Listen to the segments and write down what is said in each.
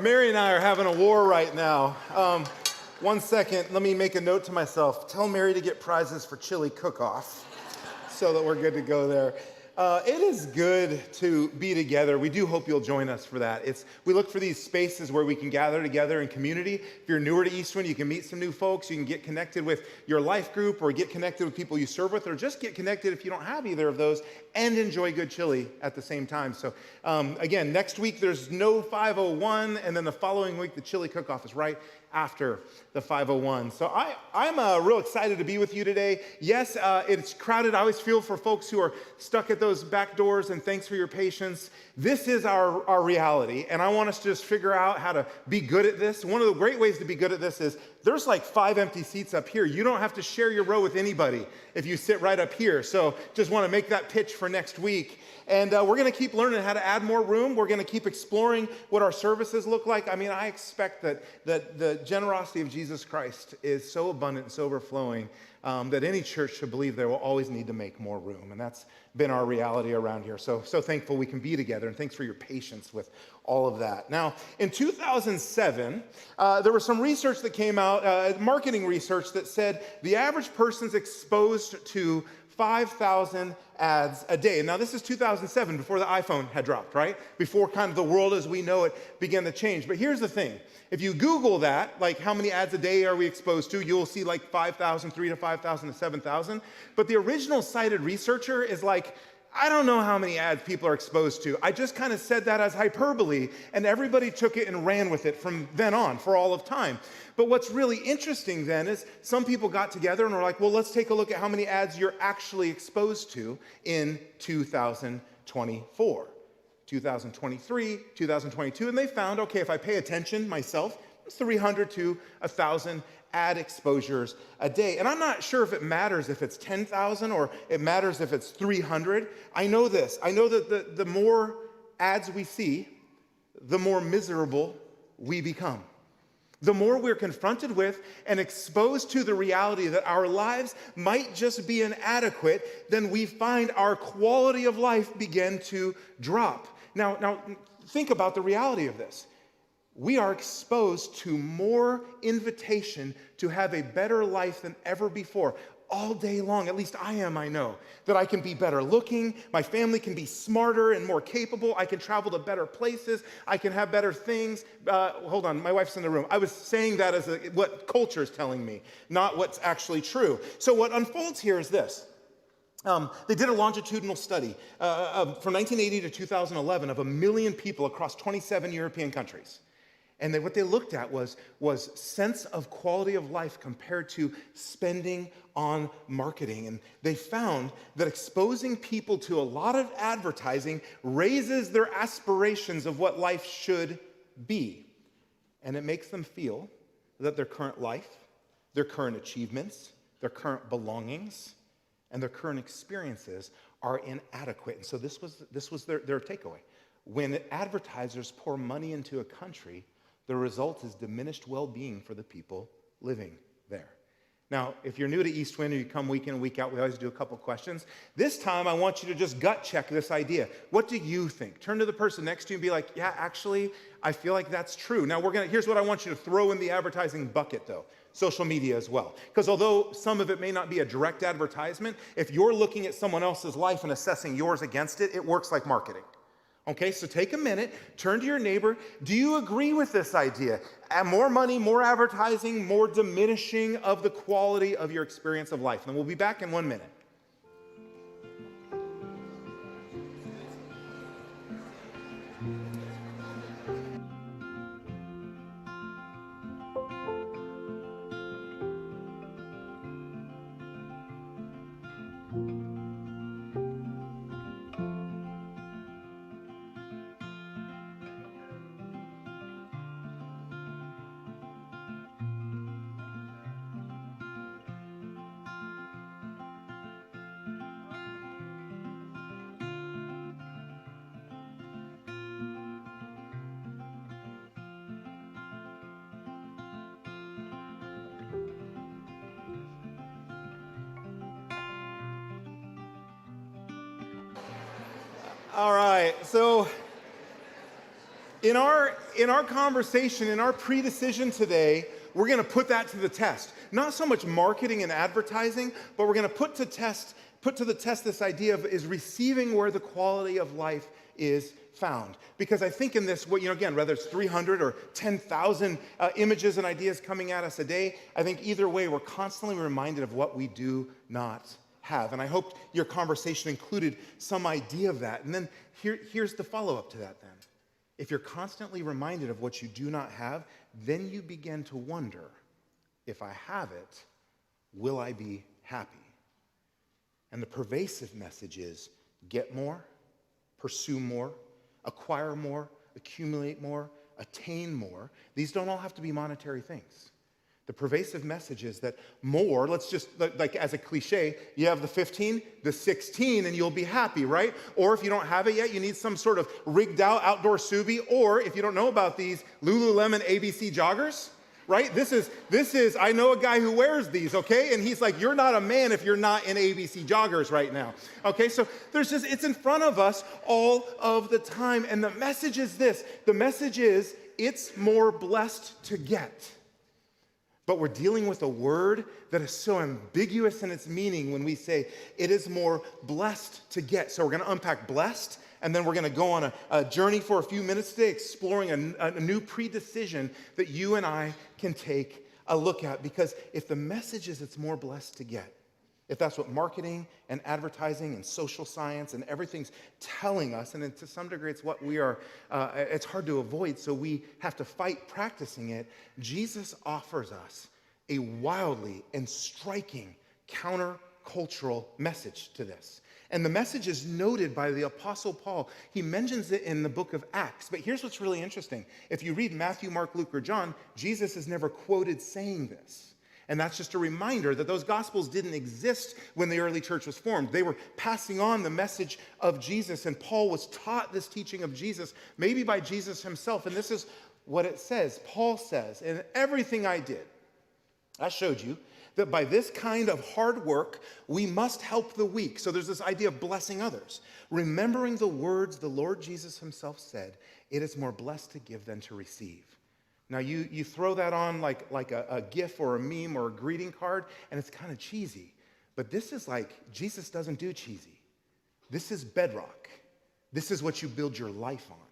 Mary and I are having a war right now. 1 second, let me make a note to myself. Tell Mary to get prizes for chili cook-off so that we're good to go there. It is good to be together. We do hope you'll join us for that. We look for these spaces where we can gather together in community. If you're newer to Eastwind, you can meet some new folks. You can get connected with your life group or get connected with people you serve with, or just get connected if you don't have either of those and enjoy good chili at the same time. So again, next week there's no 501, and then the following week the chili cook-off is right after the 501. So I'm real excited to be with you today. Yes, it's crowded. I always feel for folks who are stuck at those back doors, and thanks for your patience. This is our reality, and I want us to just figure out how to be good at this. One of the great ways to be good at this is there's like 5 empty seats up here. You don't have to share your row with anybody if you sit right up here. So just want to make that pitch for next week. And we're going to keep learning how to add more room. We're going to keep exploring what our services look like. I mean, I expect that the generosity of Jesus Christ is so abundant and so overflowing that any church should believe they will always need to make more room. And that's been our reality around here. So thankful we can be together, and thanks for your patience with all of that. Now, in 2007, there was some research that came out, marketing research, that said the average person's exposed to 5,000 ads a day. Now, this is 2007, before the iPhone had dropped, right? Before kind of the world as we know it began to change. But here's the thing. If you Google that, like how many ads a day are we exposed to, you'll see like 5,000, 3,000 to 5,000 to 7,000. But the original cited researcher is like, I don't know how many ads people are exposed to. I just kind of said that as hyperbole, and everybody took it and ran with it from then on for all of time. But what's really interesting then is some people got together and were like, well, let's take a look at how many ads you're actually exposed to in 2024, 2023, 2022. And they found, okay, if I pay attention myself, it's 300 to 1,000 ad exposures a day. And I'm not sure if it matters if it's 10,000 or it matters if it's 300. I know this. I know that the more ads we see, the more miserable we become. The more we're confronted with and exposed to the reality that our lives might just be inadequate, then we find our quality of life begin to drop. Now think about the reality of this. We are exposed to more invitation to have a better life than ever before. All day long, at least I am, I know, that I can be better looking, my family can be smarter and more capable, I can travel to better places, I can have better things. Hold on, my wife's in the room. I was saying that as what culture is telling me, not what's actually true. So what unfolds here is this. They did a longitudinal study from 1980 to 2011 of 1 million people across 27 European countries. And what they looked at was sense of quality of life compared to spending on marketing. And they found that exposing people to a lot of advertising raises their aspirations of what life should be. And it makes them feel that their current life, their current achievements, their current belongings, and their current experiences are inadequate. And so this was their takeaway. When advertisers pour money into a country, the result is diminished well-being for the people living there. Now, if you're new to Eastwind or you come week in and week out, we always do a couple questions. This time, I want you to just gut check this idea. What do you think? Turn to the person next to you and be like, yeah, actually, I feel like that's true. Now, here's what I want you to throw in the advertising bucket, though. Social media as well. Because although some of it may not be a direct advertisement, if you're looking at someone else's life and assessing yours against it, it works like marketing. Okay, so take a minute, turn to your neighbor. Do you agree with this idea? More money, more advertising, more diminishing of the quality of your experience of life. And we'll be back in 1 minute. All right, so In our conversation, in our pre-decision today, we're going to put that to the test. Not so much marketing and advertising, but we're going to put to the test this idea of is receiving where the quality of life is found. Because I think in this, again, whether it's 300 or 10,000 images and ideas coming at us a day, I think either way, we're constantly reminded of what we do not have. And I hope your conversation included some idea of that. And then here's the follow-up to that then. If you're constantly reminded of what you do not have, then you begin to wonder, if I have it, will I be happy? And the pervasive message is get more, pursue more, acquire more, accumulate more, attain more. These don't all have to be monetary things. The pervasive message is that more, let's just, like as a cliche, you have the 15, the 16, and you'll be happy, right? Or if you don't have it yet, you need some sort of rigged out outdoor Subi, or if you don't know about these, Lululemon ABC joggers, right? This is, I know a guy who wears these, okay? And he's like, you're not a man if you're not in ABC joggers right now, okay? So it's in front of us all of the time. And the message is this, the message is, it's more blessed to get. But we're dealing with a word that is so ambiguous in its meaning when we say it is more blessed to get. So we're going to unpack blessed, and then we're going to go on a journey for a few minutes today exploring a new pre-decision that you and I can take a look at. Because if the message is it's more blessed to get, if that's what marketing and advertising and social science and everything's telling us, and to some degree it's what we are, it's hard to avoid, so we have to fight practicing it, Jesus offers us a wildly and striking countercultural message to this. And the message is noted by the Apostle Paul. He mentions it in the book of Acts. But here's what's really interesting. If you read Matthew, Mark, Luke, or John, Jesus is never quoted saying this. And that's just a reminder that those gospels didn't exist when the early church was formed. They were passing on the message of Jesus, and Paul was taught this teaching of Jesus, maybe by Jesus himself. And this is what it says. Paul says, in everything I did, I showed you that by this kind of hard work, we must help the weak. So there's this idea of blessing others. Remembering the words the Lord Jesus himself said, it is more blessed to give than to receive. Now, you throw that on like a GIF or a meme or a greeting card, and it's kind of cheesy. But this is like, Jesus doesn't do cheesy. This is bedrock. This is what you build your life on.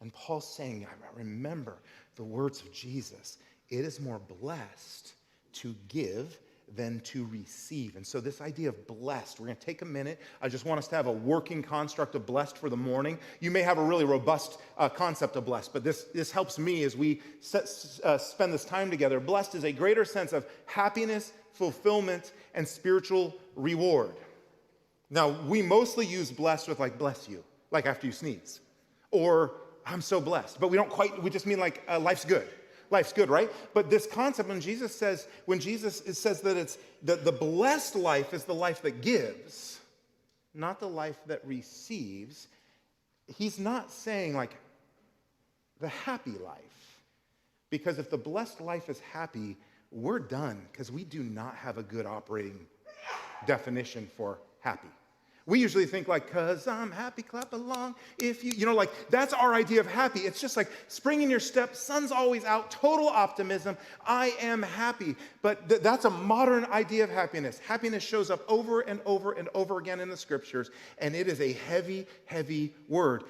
And Paul's saying, I remember the words of Jesus. It is more blessed to give than to receive. And so this idea of blessed, we're going to take a minute. I just want us to have a working construct of blessed for the morning. You may have a really robust concept of blessed, but this helps me as we spend this time together. Blessed is a greater sense of happiness, fulfillment, and spiritual reward. Now, we mostly use blessed with like bless you, like after you sneeze, or I'm so blessed, but we just mean like life's good. Life's good, right? But this concept, when Jesus says that it's the blessed life is the life that gives, not the life that receives, he's not saying like the happy life. Because if the blessed life is happy, we're done, because we do not have a good operating definition for happy. We usually think like, 'cause I'm happy, clap along. If like that's our idea of happy. It's just like spring in your step, sun's always out, total optimism. I am happy. But that's a modern idea of happiness. Happiness shows up over and over and over again in the scriptures, and it is a heavy, heavy word.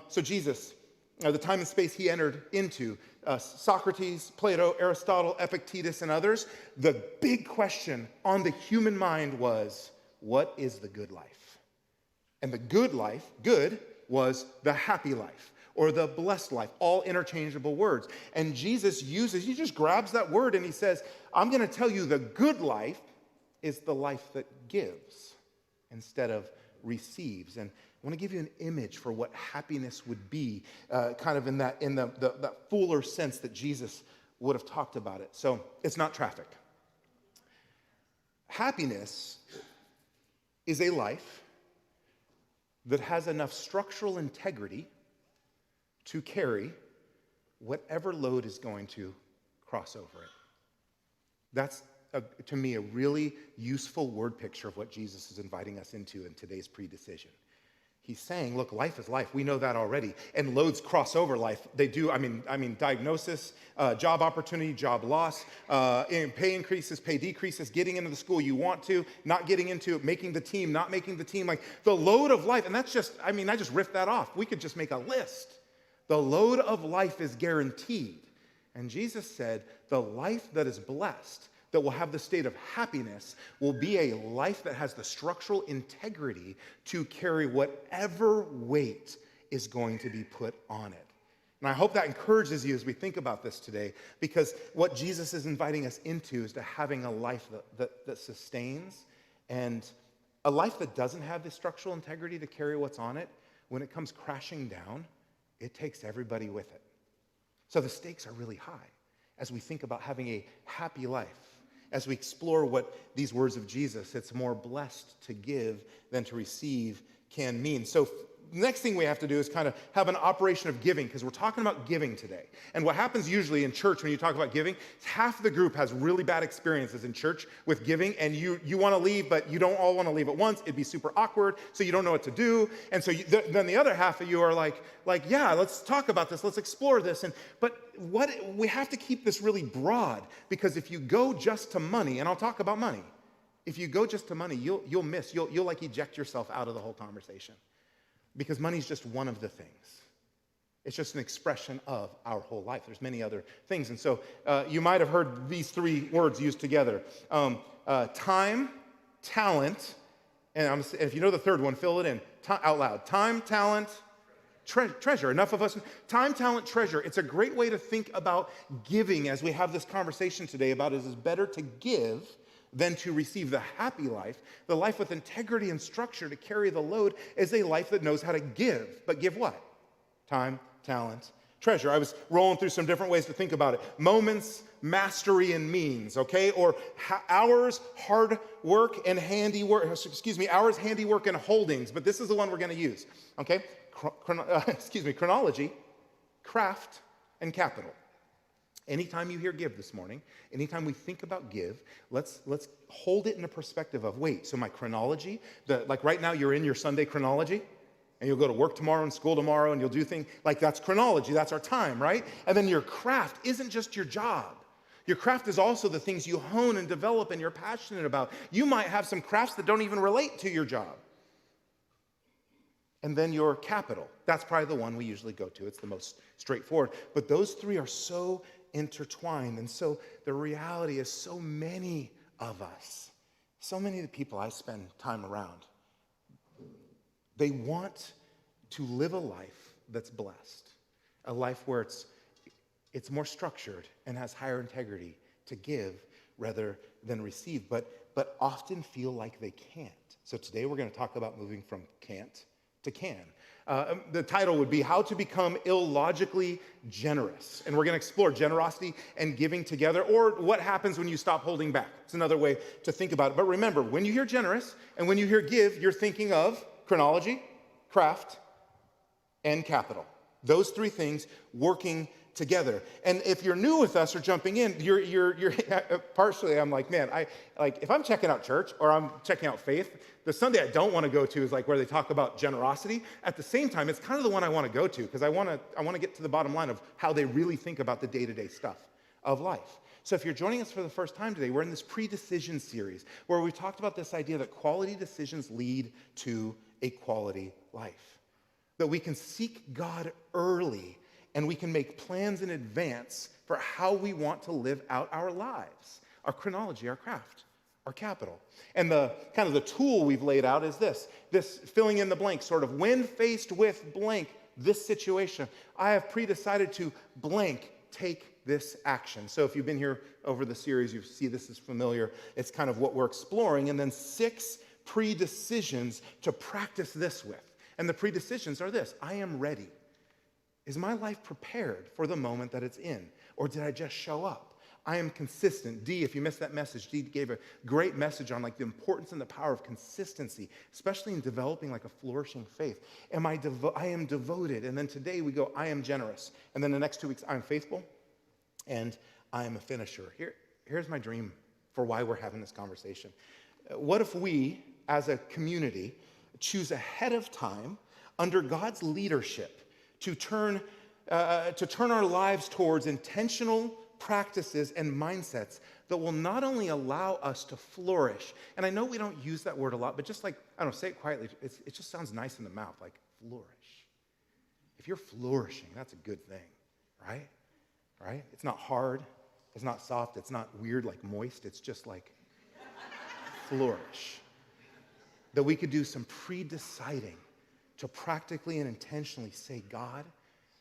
So Jesus, the time and space he entered into, Socrates, Plato, Aristotle, Epictetus, and others, the big question on the human mind was, what is the good life? And the good life, good, was the happy life or the blessed life, all interchangeable words. And Jesus he just grabs that word and he says, I'm going to tell you the good life is the life that gives instead of receives. And I want to give you an image for what happiness would be, kind of in that fuller sense that Jesus would have talked about it. So it's not traffic. Happiness is a life that has enough structural integrity to carry whatever load is going to cross over it. That's, to me, a really useful word picture of what Jesus is inviting us into in today's pre-decision. He's saying, look, life is life. We know that already. And loads cross over life. They do, diagnosis, job opportunity, job loss, pay increases, pay decreases, getting into the school you want to, not getting into it, making the team, not making the team. Like the load of life, and that's just, I just riffed that off. We could just make a list. The load of life is guaranteed. And Jesus said, the life that is blessed, that will have the state of happiness, will be a life that has the structural integrity to carry whatever weight is going to be put on it. And I hope that encourages you as we think about this today, because what Jesus is inviting us into is to having a life that sustains, and a life that doesn't have the structural integrity to carry what's on it. When it comes crashing down, it takes everybody with it. So the stakes are really high as we think about having a happy life. As we explore what these words of Jesus, it's more blessed to give than to receive, can mean. So the next thing we have to do is kind of have an operation of giving, because we're talking about giving today. And what happens usually in church when you talk about giving, half the group has really bad experiences in church with giving, and you want to leave, but you don't all want to leave at once. It'd be super awkward, so you don't know what to do. And so then the other half of you are like, yeah, let's talk about this, let's explore this. But we have to keep this really broad, because if you go just to money, and I'll talk about money, if you go just to money, you'll like eject yourself out of the whole conversation. Because money's just one of the things. It's just an expression of our whole life. There's many other things. And so you might have heard these three words used together. Time, talent, and if you know the third one, fill it in out loud. Time, talent, treasure. Enough of us. Time, talent, treasure. It's a great way to think about giving as we have this conversation today about it is better to give than to receive. The happy life, the life with integrity and structure to carry the load, is a life that knows how to give. But give what? Time, talent, treasure. I was rolling through some different ways to think about it. Moments, mastery, and means, okay? Or hours, hard work, and handiwork, hours, handiwork, and holdings. But this is the one we're going to use, okay? Chronology, craft, and capital. Anytime you hear give this morning, anytime we think about give, let's hold it in a perspective of, wait, so my chronology, like right now you're in your Sunday chronology, and you'll go to work tomorrow and school tomorrow, and you'll do things, like that's chronology, that's our time, right? And then your craft isn't just your job. Your craft is also the things you hone and develop and you're passionate about. You might have some crafts that don't even relate to your job. And then your capital, that's probably the one we usually go to. It's the most straightforward. But those three are so intertwined. And so the reality is so many of us, so many of the people I spend time around, they want to live a life that's blessed, a life where it's more structured and has higher integrity to give rather than receive, but often feel like they can't. So today we're going to talk about moving from can't to can. The title would be How to Become Illogically Generous. And we're going to explore generosity and giving together, or what happens when you stop holding back. It's another way to think about it. But remember, when you hear generous and when you hear give, you're thinking of chronology, craft, and capital. Those three things working together. And if you're new with us or jumping in, you're partially, I'm like, man, if I'm checking out church or I'm checking out faith, the Sunday I don't want to go to is like where they talk about generosity. At the same time, it's kind of the one I want to go to because I want to get to the bottom line of how they really think about the day-to-day stuff of life. So if you're joining us for the first time today, we're in this pre-decision series where we talked about this idea that quality decisions lead to a quality life. That we can seek God early and we can make plans in advance for how we want to live out our lives, our chronology, our craft, our capital. And the kind of the tool we've laid out is this filling in the blank, sort of when faced with blank, this situation, I have pre-decided to blank take this action. So if you've been here over the series, you see this is familiar. It's kind of what we're exploring. And then 6 pre-decisions to practice this with. And the pre-decisions are this: I am ready. Is my life prepared for the moment that it's in? Or did I just show up? I am consistent. Dee, if you missed that message, Dee gave a great message on like the importance and the power of consistency, especially in developing like a flourishing faith. I am devoted. And then today we go, I am generous. And then the next 2 weeks, I am faithful and I am a finisher. Here's my dream for why we're having this conversation. What if we, as a community, choose ahead of time under God's leadership to turn our lives towards intentional practices and mindsets that will not only allow us to flourish, and I know we don't use that word a lot, but just like, I don't know, say it quietly, it just sounds nice in the mouth, like flourish. If you're flourishing, that's a good thing, right? Right? It's not hard, it's not soft, it's not weird like moist, it's just like flourish. That we could do some pre-deciding to practically and intentionally say, God,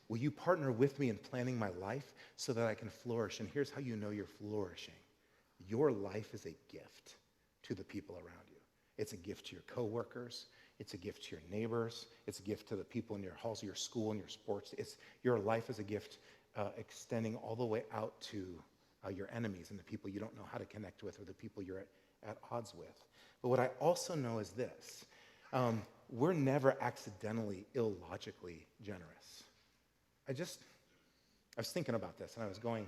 will you partner with me in planning my life so that I can flourish? And here's how you know you're flourishing. Your life is a gift to the people around you. It's a gift to your coworkers. It's a gift to your neighbors. It's a gift to the people in your halls of your school and your sports. Your life is a gift extending all the way out to your enemies and the people you don't know how to connect with or the people you're at odds with. But what I also know is this. We're never accidentally, illogically generous. I was thinking about this, and I was going,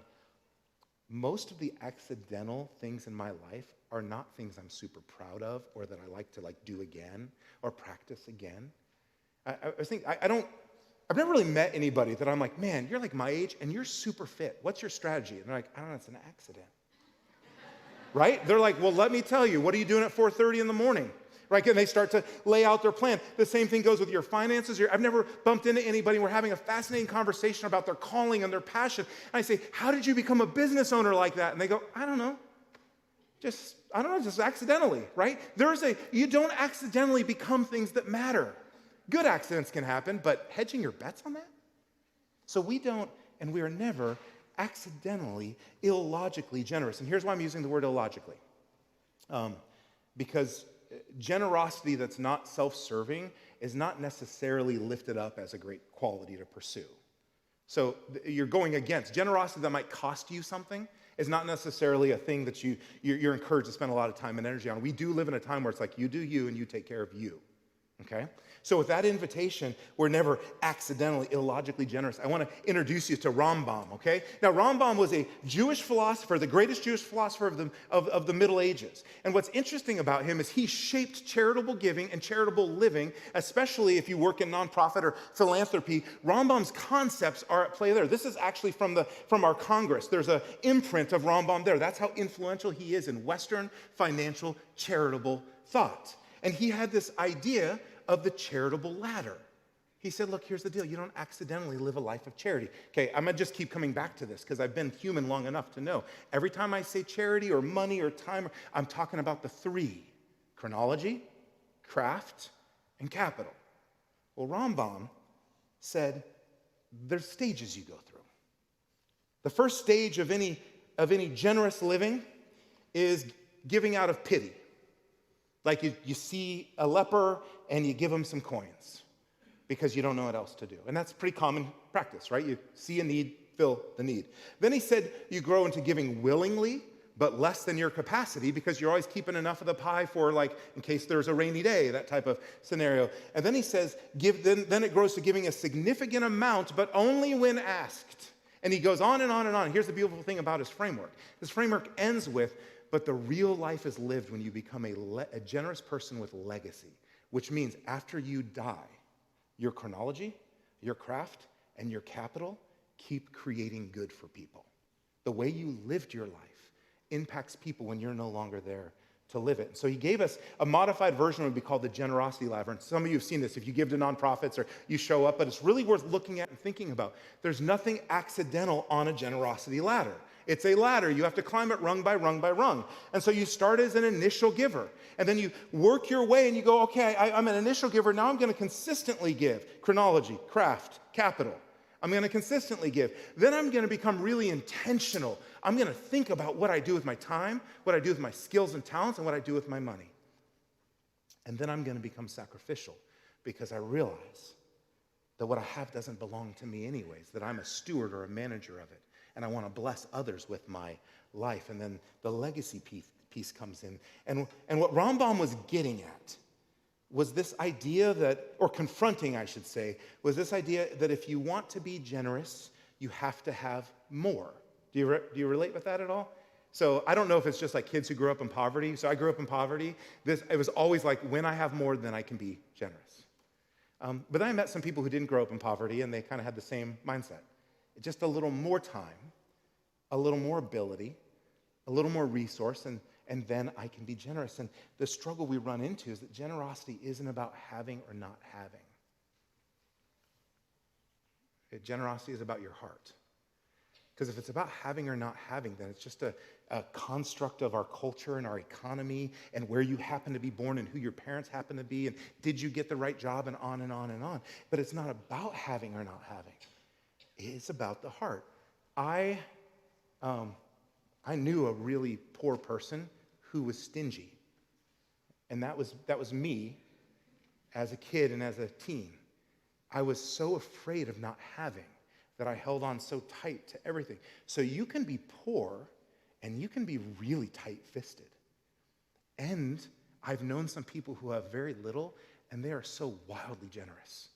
most of the accidental things in my life are not things I'm super proud of or that I like to do again or practice again. I was thinking, I've never really met anybody that I'm like, man, you're like my age and you're super fit. What's your strategy? And they're like, I don't know, it's an accident. Right? They're like, well, let me tell you, what are you doing at 4:30 in the morning? Right? And they start to lay out their plan. The same thing goes with your finances. I've never bumped into anybody. We're having a fascinating conversation about their calling and their passion. And I say, how did you become a business owner like that? And they go, I don't know. Just accidentally, right? You don't accidentally become things that matter. Good accidents can happen, but hedging your bets on that? So we don't, and we are never accidentally, illogically generous. And here's why I'm using the word illogically. Because generosity that's not self-serving is not necessarily lifted up as a great quality to pursue. So you're going against. Generosity that might cost you something is not necessarily a thing that you're encouraged to spend a lot of time and energy on. We do live in a time where it's like you do you and you take care of you. Okay? So with that invitation, we're never accidentally, illogically generous. I want to introduce you to Rambam, okay? Now, Rambam was a Jewish philosopher, the greatest Jewish philosopher of the Middle Ages. And what's interesting about him is he shaped charitable giving and charitable living, especially if you work in nonprofit or philanthropy. Rambam's concepts are at play there. This is actually from our Congress. There's an imprint of Rambam there. That's how influential he is in Western financial charitable thought. And he had this idea of the charitable ladder. He said, look, here's the deal. You don't accidentally live a life of charity. Okay, I'm going to just keep coming back to this because I've been human long enough to know. Every time I say charity or money or time, I'm talking about the three: chronology, craft, and capital. Well, Rambam said there's stages you go through. The first stage of any generous living is giving out of pity. Like you see a leper and you give him some coins because you don't know what else to do. And that's pretty common practice, right? You see a need, fill the need. Then he said you grow into giving willingly, but less than your capacity because you're always keeping enough of the pie for in case there's a rainy day, that type of scenario. And then he says, then it grows to giving a significant amount, but only when asked. And he goes on and on and on. Here's the beautiful thing about his framework. His framework ends with, but the real life is lived when you become a generous person with legacy, which means after you die, your chronology, your craft, and your capital keep creating good for people. The way you lived your life impacts people when you're no longer there to live it. So he gave us a modified version that would be called the generosity ladder. And some of you have seen this if you give to nonprofits or you show up, but it's really worth looking at and thinking about. There's nothing accidental on a generosity ladder. It's a ladder. You have to climb it rung by rung by rung. And so you start as an initial giver. And then you work your way and you go, okay, I'm an initial giver. Now I'm going to consistently give. Chronology, craft, capital. I'm going to consistently give. Then I'm going to become really intentional. I'm going to think about what I do with my time, what I do with my skills and talents, and what I do with my money. And then I'm going to become sacrificial because I realize that what I have doesn't belong to me anyways, that I'm a steward or a manager of it. And I want to bless others with my life. And then the legacy piece comes in. And what Rambam was getting at was this idea that, or confronting, I should say, was this idea that if you want to be generous, you have to have more. Do you relate with that at all? So I don't know if it's just like kids who grew up in poverty. So I grew up in poverty. It was always like, when I have more, then I can be generous. But then I met some people who didn't grow up in poverty, and they kind of had the same mindset. Just a little more time, a little more ability, a little more resource, and then I can be generous. And the struggle we run into is that generosity isn't about having or not having. Generosity is about your heart. Because if it's about having or not having, then it's just a construct of our culture and our economy and where you happen to be born and who your parents happen to be and did you get the right job and on and on and on. But it's not about having or not having. It's about the heart. I knew a really poor person who was stingy. And that was me as a kid and as a teen. I was so afraid of not having that I held on so tight to everything. So you can be poor and you can be really tight-fisted. And I've known some people who have very little and they are so wildly generous.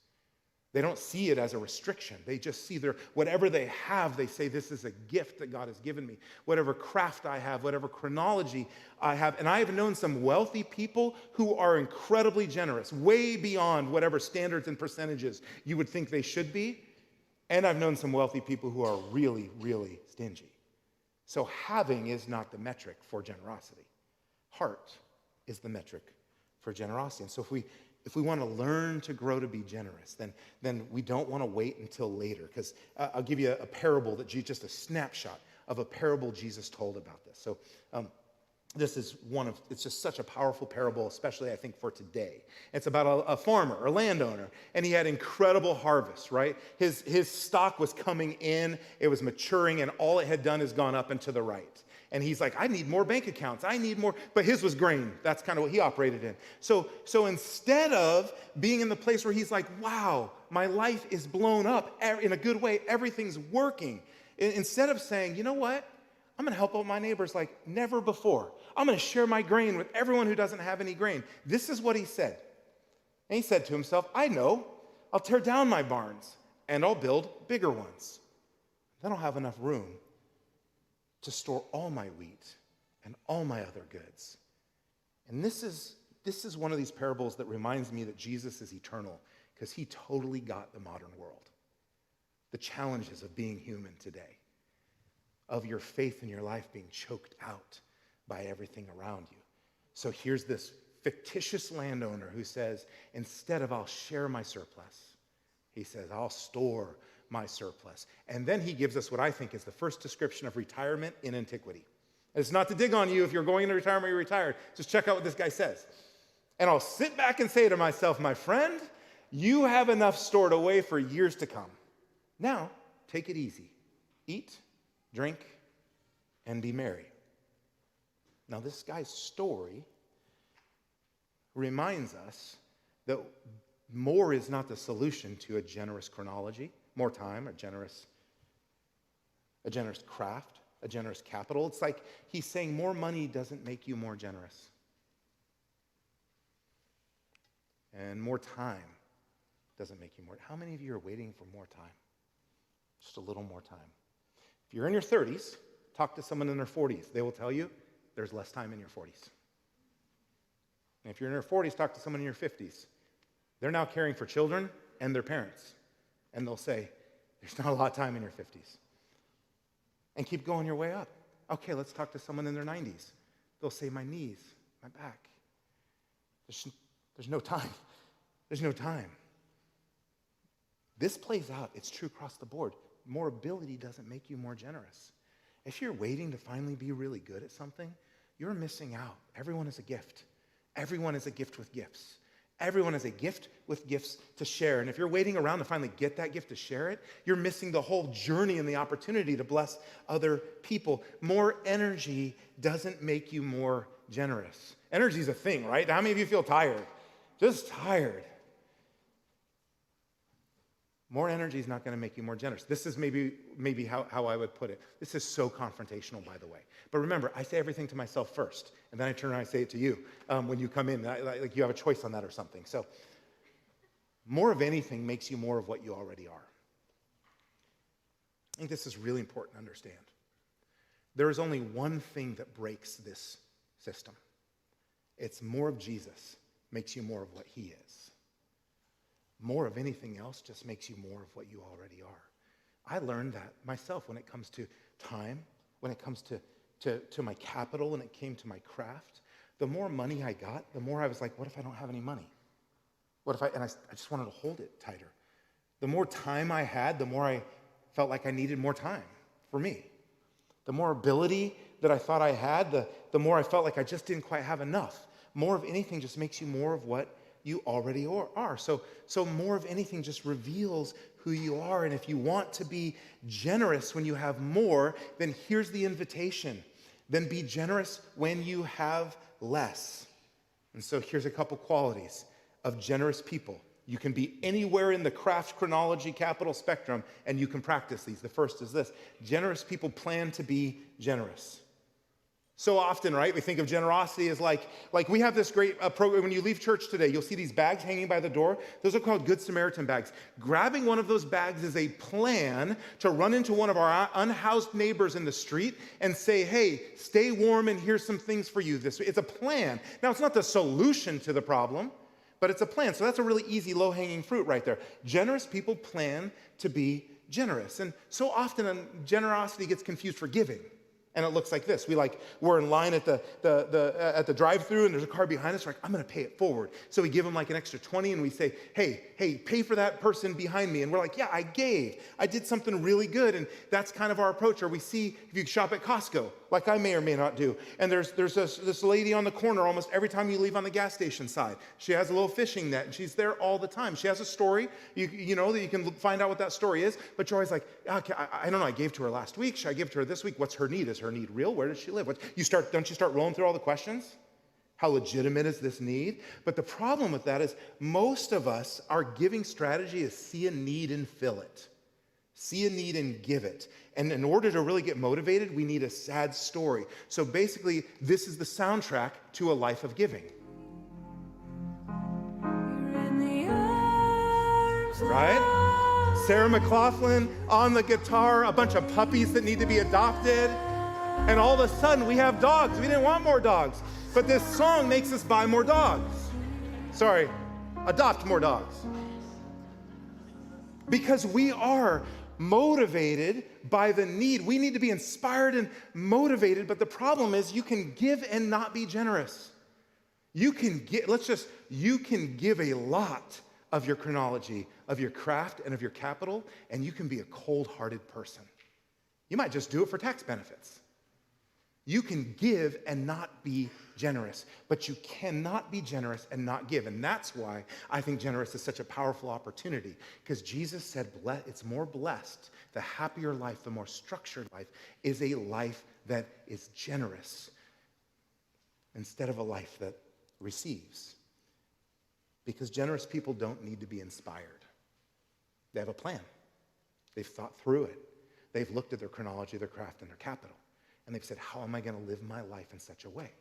They don't see it as a restriction. They just see whatever they have, they say, this is a gift that God has given me. Whatever craft I have, whatever chronology I have. And I have known some wealthy people who are incredibly generous, way beyond whatever standards and percentages you would think they should be. And I've known some wealthy people who are really, really stingy. So having is not the metric for generosity. Heart is the metric for generosity. And so if we want to learn to grow to be generous, then we don't want to wait until later. Because I'll give you a parable just a snapshot of a parable Jesus told about this. So this is it's just such a powerful parable, especially I think for today. It's about a farmer, a landowner, and he had incredible harvest, right? His stock was coming in, it was maturing, and all it had done is gone up and to the right. And he's like, I need more bank accounts. I need more. But his was grain. That's kind of what he operated in. So instead of being in the place where he's like, wow, my life is blown up in a good way, everything's working. Instead of saying, you know what? I'm going to help out my neighbors like never before. I'm going to share my grain with everyone who doesn't have any grain. This is what he said. And he said to himself, I know. I'll tear down my barns and I'll build bigger ones. Then I'll have enough room to store all my wheat and all my other goods. And this is one of these parables that reminds me that Jesus is eternal because he totally got the modern world. The challenges of being human today, of your faith in your life being choked out by everything around you. So here's this fictitious landowner who says, instead of I'll share my surplus, he says, I'll store my surplus. And then he gives us what I think is the first description of retirement in antiquity. It's not to dig on you if you're going into retirement or you're retired. Just check out what this guy says. And I'll sit back and say to myself, my friend, you have enough stored away for years to come. Now, take it easy. Eat, drink, and be merry. Now, this guy's story reminds us that more is not the solution to a generous chronology, more time, a generous craft, a generous capital. It's like he's saying more money doesn't make you more generous. And more time doesn't make you more. How many of you are waiting for more time? Just a little more time. If you're in your 30s, talk to someone in their 40s. They will tell you there's less time in your 40s. And if you're in your 40s, talk to someone in your 50s. They're now caring for children and their parents. And they'll say, there's not a lot of time in your 50s. And keep going your way up. Okay, let's talk to someone in their 90s. They'll say, my knees, my back. There's no time. There's no time. This plays out. It's true across the board. More ability doesn't make you more generous. If you're waiting to finally be really good at something, you're missing out. Everyone is a gift. Everyone is a gift with gifts. Everyone has a gift with gifts to share. And if you're waiting around to finally get that gift to share it, you're missing the whole journey and the opportunity to bless other people. More energy doesn't make you more generous. Energy is a thing, right? How many of you feel tired? Just tired. More energy is not going to make you more generous. This is maybe how I would put it. This is so confrontational, by the way. But remember, I say everything to myself first, and then I turn around and I say it to you when you come in. Like you have a choice on that or something. So more of anything makes you more of what you already are. I think this is really important to understand. There is only one thing that breaks this system. It's more of Jesus makes you more of what he is. more of anything else just makes you more of what you already are. I learned that myself when it comes to time, when it comes to my capital, when it came to my craft. The more money I got, the more I was like, what if I don't have any money? I just wanted to hold it tighter. The more time I had, the more I felt like I needed more time for me. The more ability that I thought I had, the more I felt like I just didn't quite have enough. More of anything just makes you more of what you already are. So more of anything just reveals who you are. And if you want to be generous when you have more, then here's the invitation. Then be generous when you have less. And so here's a couple qualities of generous people. You can be anywhere in the craft chronology capital spectrum, and you can practice these. The first is this: generous people plan to be generous. So often, right, we think of generosity as like we have this great program. When you leave church today, you'll see these bags hanging by the door. Those are called Good Samaritan bags. Grabbing one of those bags is a plan to run into one of our unhoused neighbors in the street and say, hey, stay warm and here's some things for you this week. It's a plan. Now, it's not the solution to the problem, but it's a plan. So that's a really easy, low-hanging fruit right there. Generous people plan to be generous. And so often generosity gets confused for giving. And it looks like this. We're in line at the drive-thru, and there's a car behind us. We're like, I'm going to pay it forward. So we give them like an extra 20, and we say, hey, pay for that person behind me. And we're like, yeah, I gave. I did something really good. And that's kind of our approach. Or we see, if you shop at Costco, like I may or may not do, and there's this lady on the corner almost every time you leave on the gas station side. She has a little fishing net, and she's there all the time. She has a story, you know, that you can find out what that story is, but you're always like, okay, I don't know, I gave to her last week. Should I give to her this week? What's her need? Is her need real? Where does she live? Don't you start rolling through all the questions? How legitimate is this need? But the problem with that is most of us, our giving strategy is see a need and fill it. See a need and give it. And in order to really get motivated, we need a sad story. So basically, this is the soundtrack to a life of giving. Right? Sarah McLachlan on the guitar, a bunch of puppies that need to be adopted. And all of a sudden, we have dogs. We didn't want more dogs. But this song makes us buy more dogs. Sorry, adopt more dogs. Because we are motivated by the need. We need to be inspired and motivated, but the problem is you can give and not be generous. You can give a lot of your chronology, of your craft, and of your capital, and you can be a cold-hearted person. You might just do it for tax benefits. You can give and not be generous, but you cannot be generous and not give. And that's why I think generous is such a powerful opportunity, because Jesus said it's more blessed, the happier life, the more structured life, is a life that is generous instead of a life that receives. Because generous people don't need to be inspired. They have a plan. They've thought through it. They've looked at their chronology, their craft, and their capital. And they've said, how am I going to live my life in such a way?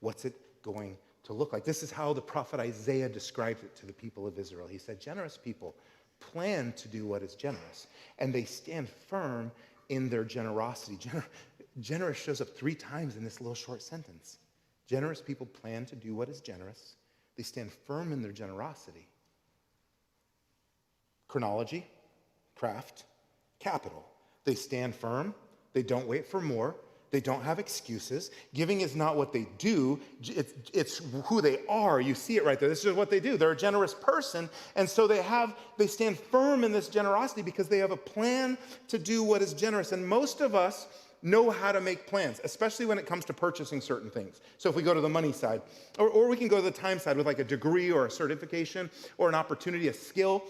What's it going to look like? This is how the prophet Isaiah described it to the people of Israel. He said, generous people plan to do what is generous, and they stand firm in their generosity. Generous shows up 3 times in this little short sentence. Generous people plan to do what is generous. They stand firm in their generosity. Chronology, craft, capital. They stand firm. They don't wait for more. They don't have excuses. Giving is not what they do. It's who they are. You see it right there. This is what they do. They're a generous person. And so they stand firm in this generosity because they have a plan to do what is generous. And most of us know how to make plans, especially when it comes to purchasing certain things. So if we go to the money side, or we can go to the time side with like a degree or a certification or an opportunity, a skill.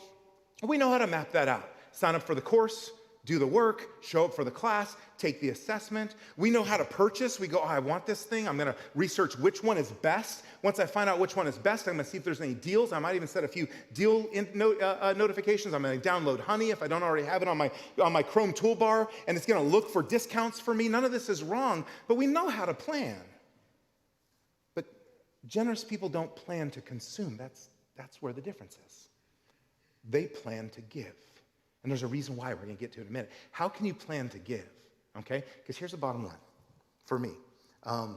We know how to map that out. Sign up for the course, do the work, show up for the class, take the assessment. We know how to purchase. We go, I want this thing. I'm going to research which one is best. Once I find out which one is best, I'm going to see if there's any deals. I might even set a few deal notifications. I'm going to download Honey if I don't already have it on my Chrome toolbar, and it's going to look for discounts for me. None of this is wrong, but we know how to plan. But generous people don't plan to consume. That's where the difference is. They plan to give. And there's a reason why we're going to get to it in a minute. How can you plan to give? Okay? Because here's the bottom line for me. I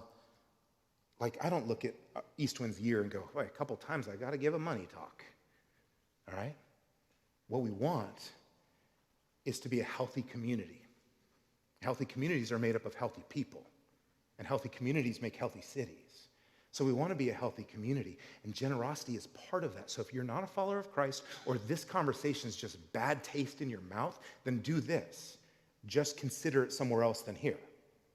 don't look at Eastwind's year and go, boy, a couple times I got to give a money talk. All right? What we want is to be a healthy community. Healthy communities are made up of healthy people, and healthy communities make healthy cities. So we want to be a healthy community, and generosity is part of that. So if you're not a follower of Christ, or this conversation is just bad taste in your mouth, then do this. Just consider it somewhere else than here.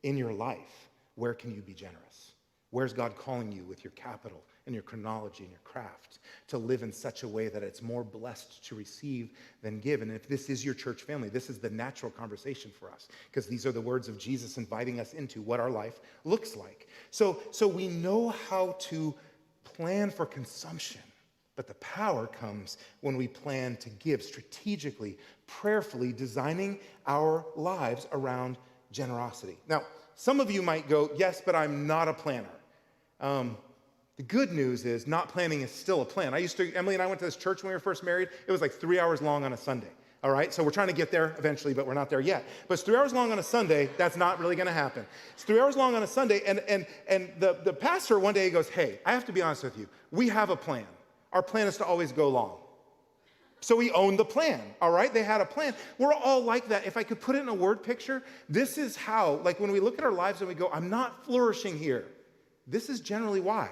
In your life, where can you be generous? Where's God calling you with your capital and your chronology and your craft to live in such a way that it's more blessed to receive than give? And if this is your church family, this is the natural conversation for us, because these are the words of Jesus inviting us into what our life looks like. So we know how to plan for consumption, but the power comes when we plan to give strategically, prayerfully, designing our lives around generosity. Now, some of you might go, yes, but I'm not a planner. The good news is not planning is still a plan. Emily and I went to this church when we were first married. It was like 3 hours long on a Sunday. All right, so we're trying to get there eventually, but we're not there yet. But it's 3 hours long on a Sunday. That's not really going to happen. It's 3 hours long on a Sunday, and the pastor one day goes, hey, I have to be honest with you. We have a plan. Our plan is to always go long. So we own the plan, all right? They had a plan. We're all like that. If I could put it in a word picture, this is how, like when we look at our lives and we go, I'm not flourishing here. This is generally why.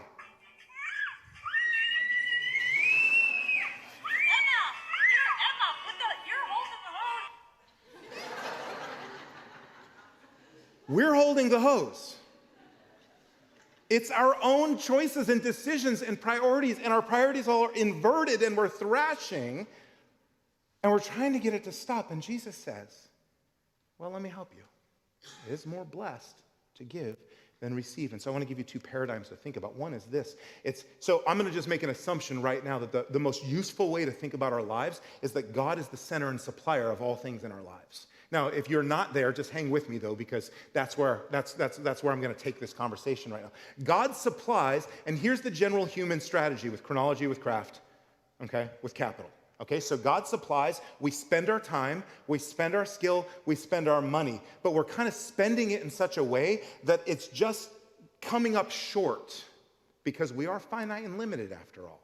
We're holding the hose. It's our own choices and decisions and priorities, and our priorities all are inverted, and we're thrashing, and we're trying to get it to stop. And Jesus says, well, let me help you. It is more blessed to give than receive. And so I want to give you two paradigms to think about. One is this. So I'm going to just make an assumption right now that the most useful way to think about our lives is that God is the center and supplier of all things in our lives. Now, if you're not there, just hang with me, though, because that's where I'm going to take this conversation right now. God supplies, and here's the general human strategy with chronology, with craft, okay, with capital. Okay, so God supplies, we spend our time, we spend our skill, we spend our money, but we're kind of spending it in such a way that it's just coming up short because we are finite and limited after all.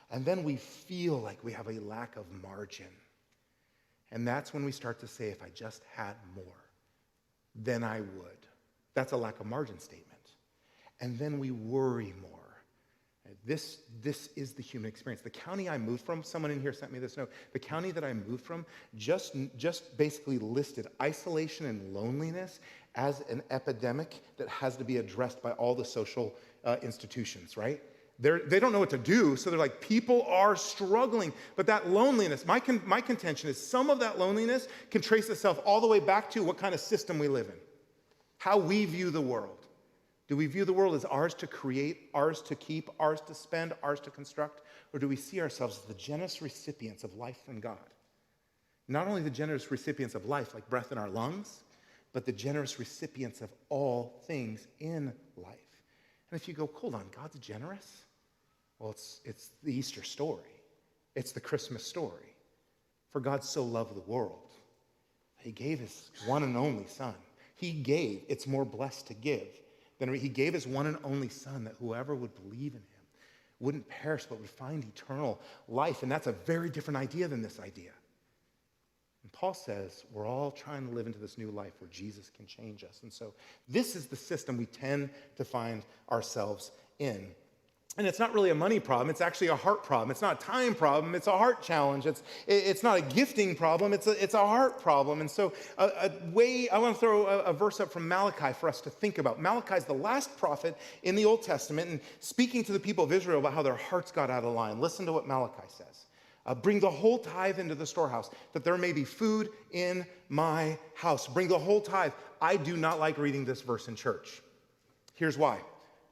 And then we feel like we have a lack of margin. And that's when we start to say, if I just had more, then I would. That's a lack of margin statement. And then we worry more. This is the human experience. The county I moved from, someone in here sent me this note. The county that I moved from just basically listed isolation and loneliness as an epidemic that has to be addressed by all the social institutions, right? They don't know what to do, so they're like, people are struggling. But that loneliness, my contention is some of that loneliness can trace itself all the way back to what kind of system we live in, how we view the world. Do we view the world as ours to create, ours to keep, ours to spend, ours to construct? Or do we see ourselves as the generous recipients of life from God? Not only the generous recipients of life, like breath in our lungs, but the generous recipients of all things in life. And if you go, hold on, God's generous? Well, it's the Easter story. It's the Christmas story. For God so loved the world, he gave his one and only son. He gave, it's more blessed to give. Then he gave his one and only son that whoever would believe in him wouldn't perish but would find eternal life. And that's a very different idea than this idea. And Paul says we're all trying to live into this new life where Jesus can change us. And so this is the system we tend to find ourselves in. And it's not really a money problem. It's actually a heart problem. It's not a time problem. It's a heart challenge. It's not a gifting problem. It's a heart problem. And so I want to throw a verse up from Malachi for us to think about. Malachi is the last prophet in the Old Testament and speaking to the people of Israel about how their hearts got out of line. Listen to what Malachi says. Bring the whole tithe into the storehouse, that there may be food in my house. Bring the whole tithe. I do not like reading this verse in church. Here's why.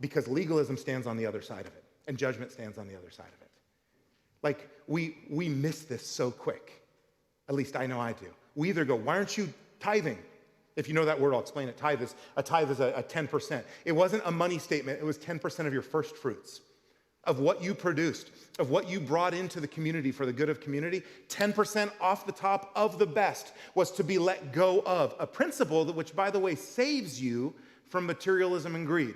Because legalism stands on the other side of it, and judgment stands on the other side of it. Like, we miss this so quick. At least I know I do. We either go, why aren't you tithing? If you know that word, I'll explain it. A tithe is a 10%. It wasn't a money statement. It was 10% of your first fruits, of what you produced, of what you brought into the community for the good of community. 10% off the top of the best was to be let go of. A principle that, which, by the way, saves you from materialism and greed.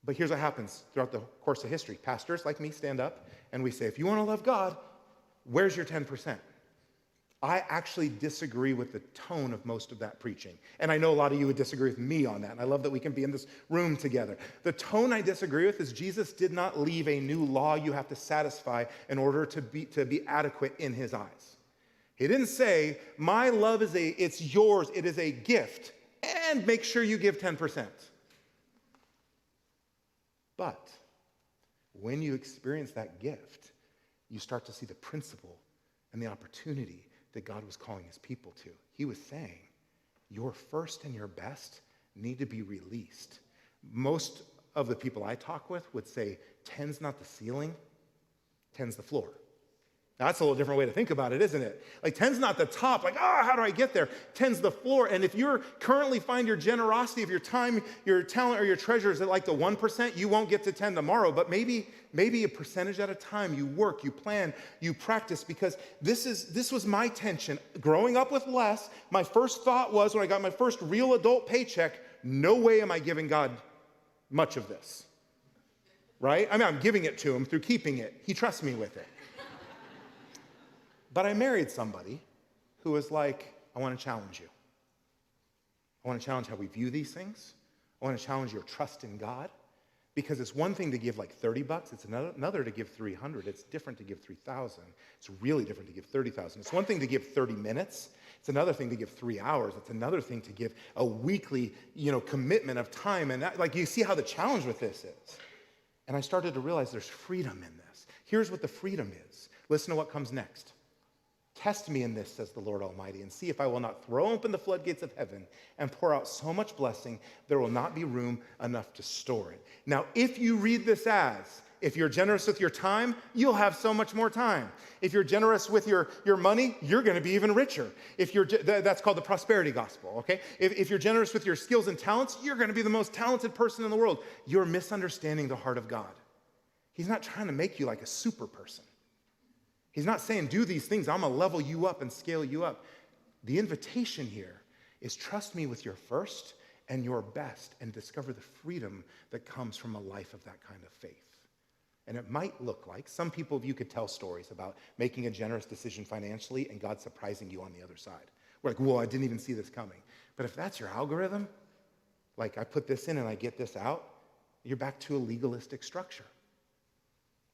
But here's what happens throughout the course of history. Pastors like me stand up and we say, if you want to love God, Where's your 10%? I actually disagree with the tone of most of that preaching. And I know a lot of you would disagree with me on that. And I love that we can be in this room together. The tone I disagree with is Jesus did not leave a new law you have to satisfy in order to be adequate in his eyes. He didn't say, my love it's yours, it is a gift, and make sure you give 10%. But when you experience that gift, you start to see the principle and the opportunity that God was calling his people to. He was saying, your first and your best need to be released. Most of the people I talk with would say, 10's not the ceiling, 10's the floor. Now, that's a little different way to think about it, isn't it? Like 10's not the top, like, how do I get there? 10's the floor. And if you currently find your generosity of your time, your talent, or your treasures at like the 1%, you won't get to 10 tomorrow, but maybe a percentage at a time. You work, you plan, you practice, because this was my tension. Growing up with less, my first thought was, when I got my first real adult paycheck, no way am I giving God much of this, right? I mean, I'm giving it to him through keeping it. He trusts me with it. But I married somebody who was like, I want to challenge you. I want to challenge how we view these things. I want to challenge your trust in God. Because it's one thing to give like $30, it's another to give 300. It's different to give 3,000. It's really different to give 30,000. It's one thing to give 30 minutes. It's another thing to give 3 hours. It's another thing to give a weekly, commitment of time. And that, you see how the challenge with this is. And I started to realize there's freedom in this. Here's what the freedom is. Listen to what comes next. Test me in this, says the Lord Almighty, and see if I will not throw open the floodgates of heaven and pour out so much blessing, there will not be room enough to store it. Now, if you read this as, if you're generous with your time, you'll have so much more time. If you're generous with your money, you're going to be even richer. That's called the prosperity gospel, okay? If you're generous with your skills and talents, you're going to be the most talented person in the world. You're misunderstanding the heart of God. He's not trying to make you like a super person. He's not saying, do these things, I'm going to level you up and scale you up. The invitation here is trust me with your first and your best and discover the freedom that comes from a life of that kind of faith. And it might look like, some people of you could tell stories about making a generous decision financially and God surprising you on the other side. We're like, whoa, I didn't even see this coming. But if that's your algorithm, like I put this in and I get this out, you're back to a legalistic structure.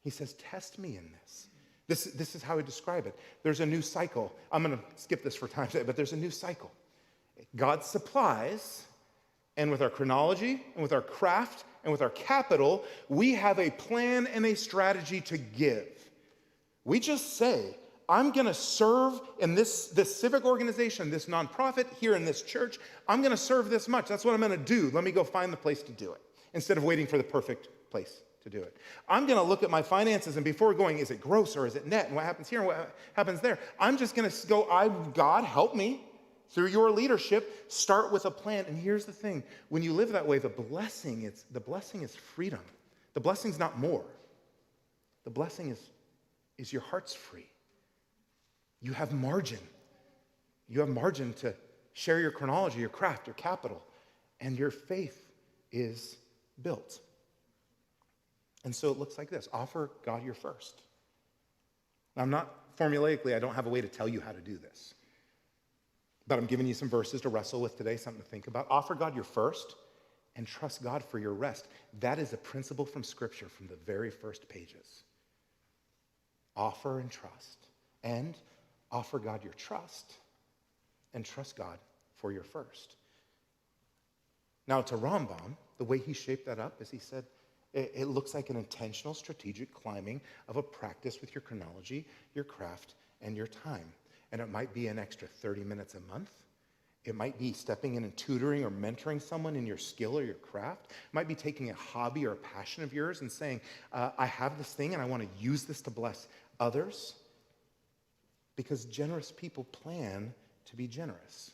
He says, test me in this. This is how I describe it. There's a new cycle. I'm going to skip this for time's sake, but there's a new cycle. God supplies, and with our chronology, and with our craft, and with our capital, we have a plan and a strategy to give. We just say, I'm going to serve in this civic organization, this nonprofit here in this church. I'm going to serve this much. That's what I'm going to do. Let me go find the place to do it, instead of waiting for the perfect place to do it. I'm going to look at my finances, and before going, is it gross or is it net? And what happens here and what happens there? I'm just going to go, God, help me through your leadership. Start with a plan. And here's the thing. When you live that way, the blessing is freedom. The blessing's not more. The blessing is your heart's free. You have margin. You have margin to share your chronology, your craft, your capital, and your faith is built. And so it looks like this. Offer God your first. Now, I'm not formulaically, I don't have a way to tell you how to do this. But I'm giving you some verses to wrestle with today, something to think about. Offer God your first and trust God for your rest. That is a principle from Scripture from the very first pages. Offer and trust. And offer God your trust and trust God for your first. Now, to Rambam, the way he shaped that up is he said, it looks like an intentional, strategic climbing of a practice with your chronology, your craft, and your time. And it might be an extra 30 minutes a month. It might be stepping in and tutoring or mentoring someone in your skill or your craft. It might be taking a hobby or a passion of yours and saying, I have this thing and I want to use this to bless others. Because generous people plan to be generous.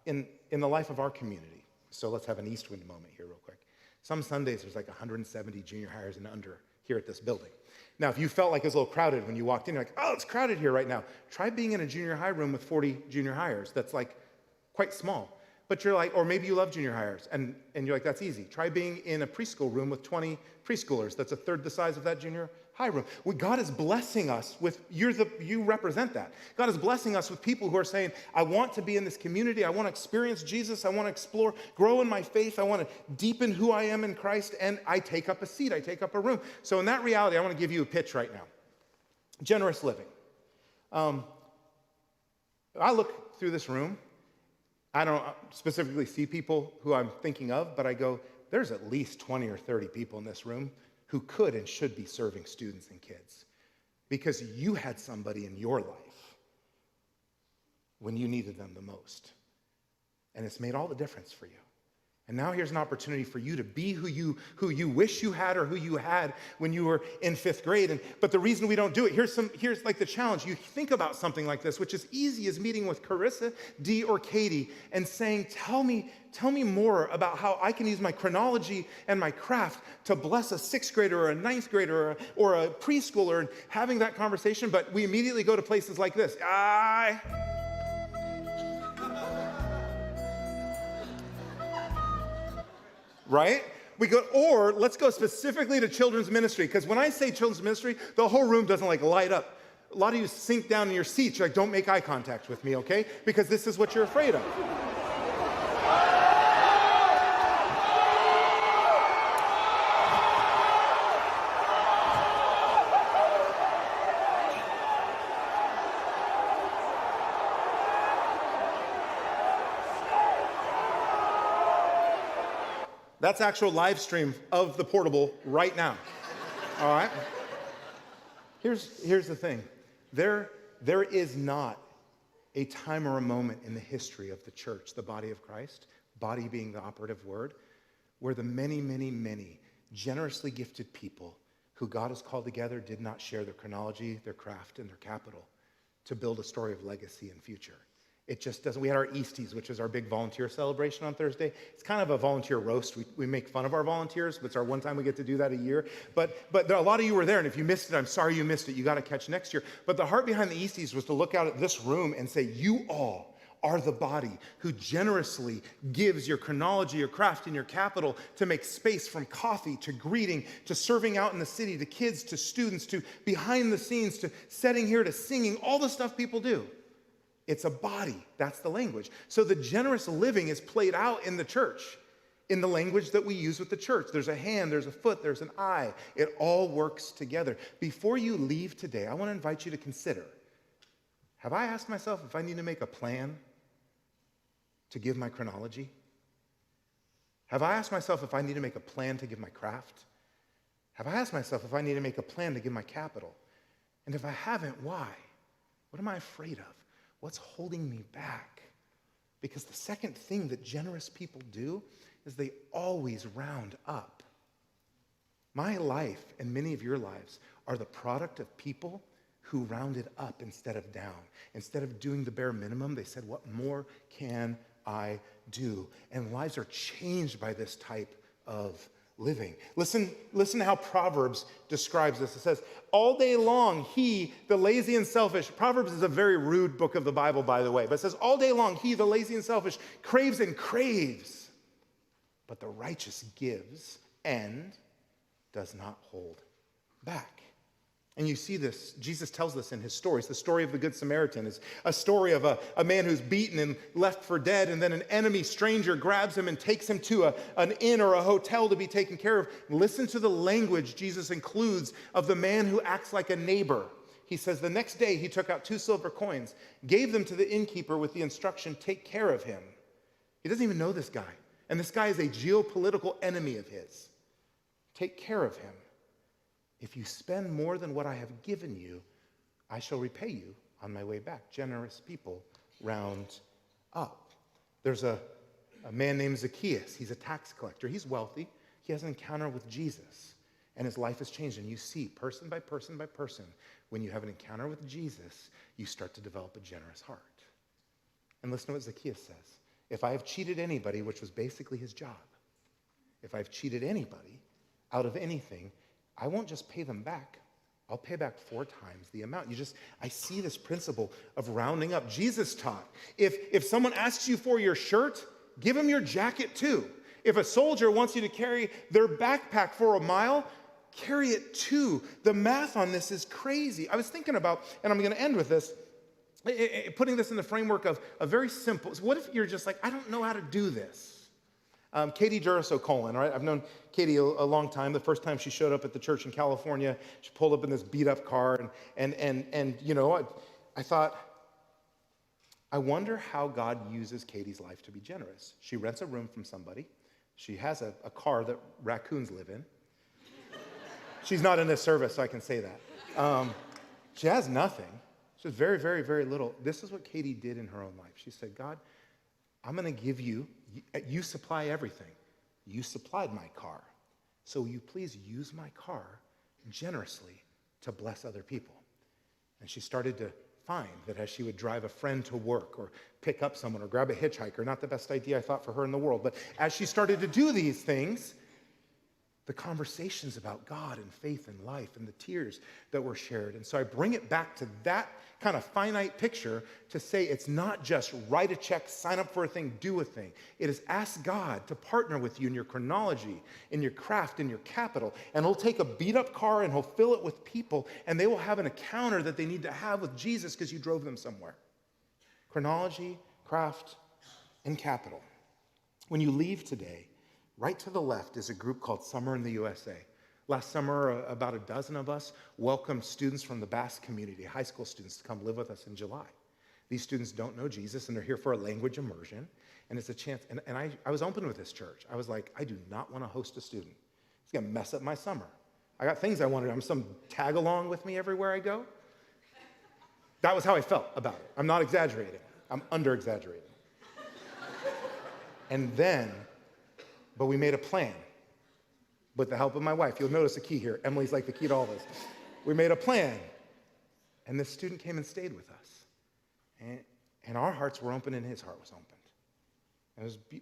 In the life of our community, so let's have an Eastwind moment here real quick. Some Sundays, there's like 170 junior hires and under here at this building. Now, if you felt like it was a little crowded when you walked in, you're like, oh, it's crowded here right now. Try being in a junior high room with 40 junior hires. That's like quite small. But you're like, or maybe you love junior hires, and you're like, that's easy. Try being in a preschool room with 20 preschoolers. That's a third the size of that junior high room. God is blessing us with, you represent that. God is blessing us with people who are saying, I want to be in this community. I want to experience Jesus. I want to explore, grow in my faith. I want to deepen who I am in Christ. And I take up a seat. I take up a room. So in that reality, I want to give you a pitch right now. Generous living. I look through this room. I don't specifically see people who I'm thinking of, but I go, there's at least 20 or 30 people in this room who could and should be serving students and kids because you had somebody in your life when you needed them the most. And it's made all the difference for you. And now here's an opportunity for you to be who you wish you had or who you had when you were in 5th grade. But the reason we don't do it, here's like the challenge. You think about something like this, which is easy as meeting with Carissa, Dee, or Katie and saying, tell me more about how I can use my chronology and my craft to bless a 6th grader or a 9th grader or a preschooler, and having that conversation. But we immediately go to places like this. Right? We go, or let's go specifically to children's ministry, because when I say children's ministry, the whole room doesn't like light up. A lot of you sink down in your seats. You're like, don't make eye contact with me, okay? Because this is what you're afraid of. That's actual live stream of the portable right now. All right? Here's the thing. There is not a time or a moment in the history of the church, the body of Christ, body being the operative word, where the many, many, many generously gifted people who God has called together did not share their chronology, their craft, and their capital to build a story of legacy and future. It just doesn't. We had our Easties, which is our big volunteer celebration on Thursday. It's kind of a volunteer roast. We make fun of our volunteers, but it's our one time we get to do that a year. But a lot of you were there, and if you missed it, I'm sorry you missed it. You got to catch next year. But the heart behind the Easties was to look out at this room and say, you all are the body who generously gives your chronology, your craft, and your capital to make space from coffee to greeting to serving out in the city to kids to students to behind the scenes to setting here to singing, all the stuff people do. It's a body. That's the language. So the generous living is played out in the church in the language that we use with the church. There's a hand, there's a foot, there's an eye. It all works together. Before you leave today, I want to invite you to consider, have I asked myself if I need to make a plan to give my chronology? Have I asked myself if I need to make a plan to give my craft? Have I asked myself if I need to make a plan to give my capital? And if I haven't, why? What am I afraid of? What's holding me back? Because the second thing that generous people do is they always round up. My life and many of your lives are the product of people who rounded up instead of down. Instead of doing the bare minimum, they said, what more can I do? And lives are changed by this type of living. Listen to how Proverbs describes this. It says, all day long, he, the lazy and selfish, Proverbs is a very rude book of the Bible, by the way, but it says, all day long, he, the lazy and selfish, craves and craves, but the righteous gives and does not hold back. And you see this, Jesus tells this in his stories. The story of the Good Samaritan is a story of a man who's beaten and left for dead, and then an enemy stranger grabs him and takes him to an inn or a hotel to be taken care of. Listen to the language Jesus includes of the man who acts like a neighbor. He says, the next day he took out 2 silver coins, gave them to the innkeeper with the instruction, take care of him. He doesn't even know this guy. And this guy is a geopolitical enemy of his. Take care of him. If you spend more than what I have given you, I shall repay you on my way back. Generous people round up. There's a man named Zacchaeus. He's a tax collector. He's wealthy. He has an encounter with Jesus, and his life has changed. And you see, person by person by person, when you have an encounter with Jesus, you start to develop a generous heart. And listen to what Zacchaeus says. If I have cheated anybody, which was basically his job, if I've cheated anybody out of anything, I won't just pay them back. I'll pay back 4 times the amount. I see this principle of rounding up. Jesus taught, if someone asks you for your shirt, give them your jacket too. If a soldier wants you to carry their backpack for a mile, carry it too. The math on this is crazy. I was thinking about, and I'm going to end with this, putting this in the framework of a very simple, so what if you're just like, I don't know how to do this? Katie Duraso-Colin, right? I've known Katie a long time. The first time she showed up at the church in California, she pulled up in this beat up car, and you know, I thought, I wonder how God uses Katie's life to be generous. She rents a room from somebody. She has a car that raccoons live in. She's not in this service, so I can say that. She has nothing. She has very, very, very little. This is what Katie did in her own life. She said, God, I'm going to give you supply everything. You supplied my car. So will you please use my car generously to bless other people? And she started to find that as she would drive a friend to work or pick up someone or grab a hitchhiker, not the best idea I thought for her in the world, but as she started to do these things, the conversations about God and faith and life and the tears that were shared. And so I bring it back to that kind of finite picture to say it's not just write a check, sign up for a thing, do a thing. It is ask God to partner with you in your chronology, in your craft, in your capital. And he'll take a beat up car and he'll fill it with people and they will have an encounter that they need to have with Jesus because you drove them somewhere. Chronology, craft, and capital. When you leave today, right to the left is a group called Summer in the USA. Last summer, about a dozen of us welcomed students from the Basque community, high school students, to come live with us in July. These students don't know Jesus, and they're here for a language immersion, and it's a chance. And I was open with this church. I was like, I do not want to host a student. It's going to mess up my summer. I got things I wanted. I'm some tag along with me everywhere I go. That was how I felt about it. I'm not exaggerating. I'm under-exaggerating. And then, but we made a plan. With the help of my wife, you'll notice a key here. Emily's like the key to all this. We made a plan, and this student came and stayed with us. And our hearts were open, and his heart was opened.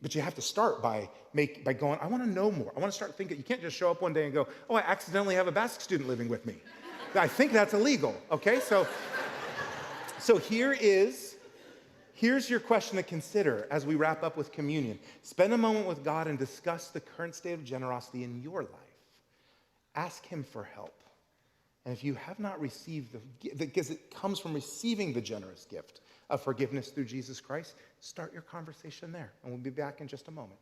But you have to start by going, I want to know more. I want to start thinking. You can't just show up one day and go, oh, I accidentally have a Basque student living with me. I think that's illegal, okay? So here's your question to consider as we wrap up with communion. Spend a moment with God and discuss the current state of generosity in your life. Ask him for help. And if you have not received because it comes from receiving the generous gift of forgiveness through Jesus Christ, start your conversation there. And we'll be back in just a moment.